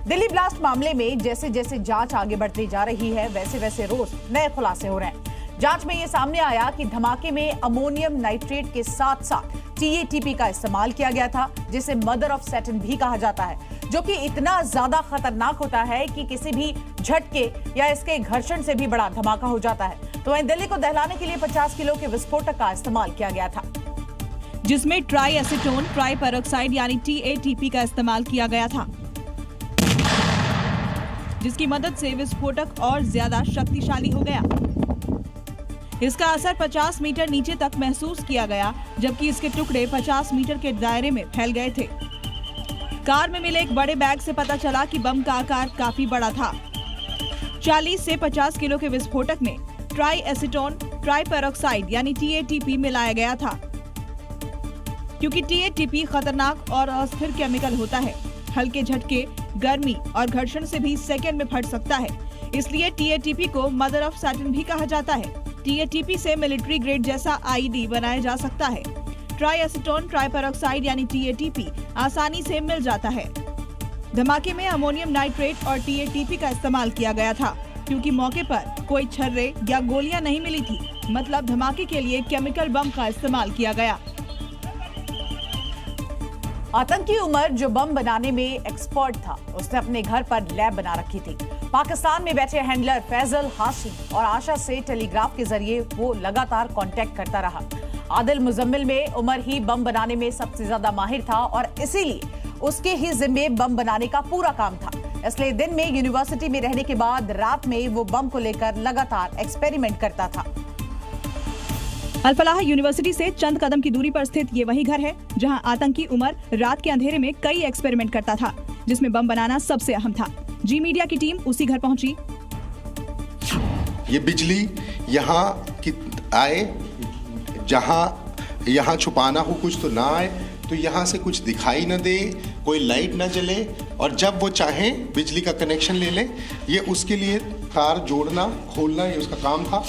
Delhi blast मामले में जैसे जैसे जांच आगे बढ़ती जा रही है, वैसे वैसे रोज नए खुलासे हो रहे हैं। जांच में ये सामने आया कि धमाके में अमोनियम नाइट्रेट के साथ साथ TATP का इस्तेमाल किया गया था, जिसे मदर ऑफ सैटन भी कहा जाता है, जो कि इतना ज्यादा खतरनाक होता है कि किसी भी झटके या इसके घर्षण से भी बड़ा धमाका हो जाता है। तो वहीं दिल्ली को दहलाने के लिए 50 किलो के विस्फोटक का इस्तेमाल किया गया था, जिसमें ट्राई एसीटोन ट्राई पेरोक्साइड यानी TATP का इस्तेमाल किया गया था, जिसकी मदद से विस्फोटक और ज्यादा शक्तिशाली हो गया। इसका असर 50 मीटर नीचे तक महसूस किया गया, जबकि इसके टुकड़े 50 मीटर के दायरे में फैल गए थे। कार में मिले एक बड़े बैग से पता चला कि बम का आकार काफी बड़ा था। 40 से 50 किलो के विस्फोटक में ट्राई एसीटोन ट्राई पेरोक्साइड यानी TATP मिलाया गया था। क्योंकि TATP खतरनाक और अस्थिर केमिकल होता है, हल्के झटके, गर्मी और घर्षण से भी सेकंड में फट सकता है, इसलिए TATP को मदर ऑफ सैटन भी कहा जाता है। TATP से मिलिट्री ग्रेड जैसा IED बनाया जा सकता है। ट्राई एसीटोन ट्राई पेरोक्साइड यानी TATP आसानी से मिल जाता है। धमाके में अमोनियम नाइट्रेट और TATP का इस्तेमाल किया गया था, क्योंकि मौके पर कोई छर्रे या गोलियां नहीं मिली थी, मतलब धमाके के लिए केमिकल बम का इस्तेमाल किया गया। आतंकी उमर जो बम बनाने में एक्सपर्ट था, उसने अपने घर पर लैब बना रखी थी। पाकिस्तान में बैठे हैंडलर फैजल, हाशिम और आशा से टेलीग्राफ के जरिए वो लगातार कांटेक्ट करता रहा। आदिल मुजम्मिल में उमर ही बम बनाने में सबसे ज्यादा माहिर था और इसीलिए उसके ही जिम्मे बम बनाने का पूरा काम था। इसलिए दिन में यूनिवर्सिटी में रहने के बाद रात में वो बम को लेकर लगातार एक्सपेरिमेंट करता था। अल फलाह यूनिवर्सिटी से चंद कदम की दूरी पर स्थित ये वही घर है जहां आतंकी उमर रात के अंधेरे में कई एक्सपेरिमेंट करता था, जिसमें बम बनाना सबसे अहम था। जी मीडिया की टीम उसी घर पहुंची। ये बिजली यहाँ की आए, जहाँ यहाँ छुपाना हो कुछ तो ना आए, तो यहाँ से कुछ दिखाई न दे, कोई लाइट न जले, और जब वो चाहें बिजली का कनेक्शन ले लें। ये उसके लिए तार जोड़ना खोलना ये उसका काम था।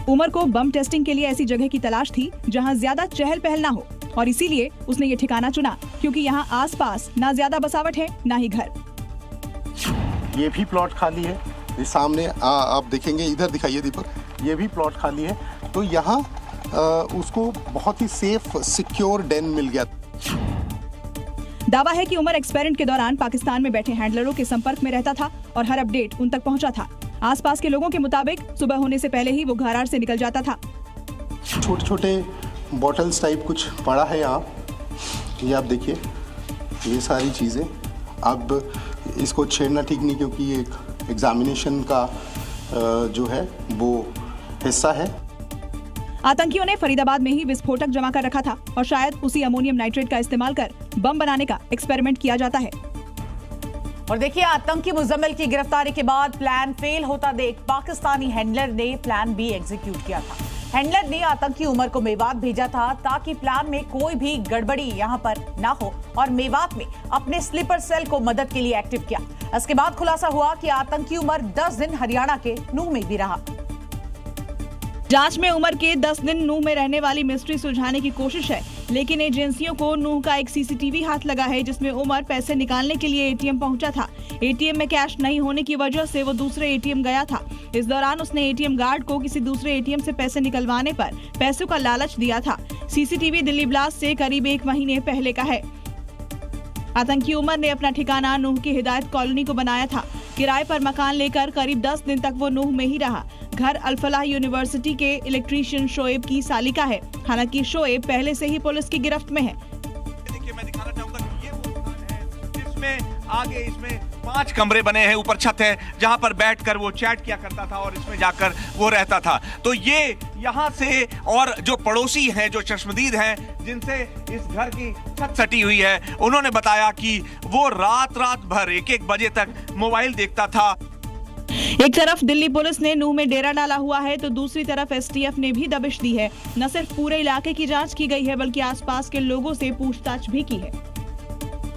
उमर को बम टेस्टिंग के लिए ऐसी जगह की तलाश थी जहां ज्यादा चहल पहल ना हो, और इसीलिए उसने ये ठिकाना चुना, क्योंकि यहाँ आसपास ना ज्यादा बसावट है ना ही घर। ये भी प्लॉट खाली है, ये सामने आप देखेंगे, इधर दिखाइए दीपक, ये भी प्लॉट खाली है। तो यहाँ उसको बहुत ही सेफ सिक्योर डेन मिल गया। दावा है कि उमर एक्सपेरिमेंट के दौरान पाकिस्तान में बैठे हैंडलरों के संपर्क में रहता था और हर अपडेट उन तक पहुंचा था। आसपास के लोगों के मुताबिक सुबह होने से पहले ही वो घरार से निकल जाता था। छोटे छोटे बॉटल्स टाइप कुछ पड़ा है यहाँ, ये आप देखिए, ये सारी चीज़ें। अब इसको छेड़ना ठीक नहीं, क्योंकि ये एक एग्जामिनेशन का जो है वो हिस्सा है। आतंकियों ने फरीदाबाद में ही विस्फोटक जमा कर रखा था और शायद उसी अमोनियम नाइट्रेट का इस्तेमाल कर बम बनाने का एक्सपेरिमेंट किया जाता है। और देखिए, आतंकी मुजम्मिल की गिरफ्तारी के बाद प्लान फेल होता देख पाकिस्तानी हैंडलर ने प्लान बी एग्जीक्यूट किया था। हैंडलर ने आतंकी उमर को मेवात भेजा था ताकि प्लान में कोई भी गड़बड़ी यहां पर ना हो, और मेवात में अपने स्लीपर सेल को मदद के लिए एक्टिव किया। इसके बाद खुलासा हुआ कि आतंकी उमर 10 दिन हरियाणा के नूह में भी रहा। जांच में उमर के 10 दिन नूह में रहने वाली मिस्ट्री सुलझाने की कोशिश है, लेकिन एजेंसियों को नूह का एक CCTV हाथ लगा है, जिसमें उमर पैसे निकालने के लिए ATM पहुंचा था। ATM में कैश नहीं होने की वजह से वो दूसरे ATM गया था। इस दौरान उसने ATM गार्ड को किसी दूसरे ATM से पैसे निकलवाने पर पैसों का लालच दिया था। CCTV दिल्ली ब्लास्ट से करीब 1 महीने पहले का है। आतंकी उमर ने अपना ठिकाना नूह की हिदायत कॉलोनी को बनाया था। किराए पर मकान लेकर करीब 10 दिन तक वो नूह में ही रहा। घर अल फलाह यूनिवर्सिटी के इलेक्ट्रीशियन शोएब की साली का है। हालांकि शोएब पहले से ही पुलिस की गिरफ्त में है। देखिए, मैं दिखाना चाहूंगा कि ये वो मकान है जिसमें आगे इसमें 5 कमरे बने हैं, ऊपर छत है जहां पर बैठकर वो चैट किया करता था और इसमें जाकर वो रहता था। तो ये यहाँ से, और जो पड़ोसी हैं, जो चश्मदीद हैं, जिनसे इस घर की छत सटी हुई है, उन्होंने बताया कि वो रात भर 1-1 बजे तक मोबाइल देखता था। एक तरफ दिल्ली पुलिस ने नूह में डेरा डाला हुआ है, तो दूसरी तरफ STF ने भी दबिश दी है। न सिर्फ पूरे इलाके की जांच की गई है, बल्कि आसपास के लोगों से पूछताछ भी की है।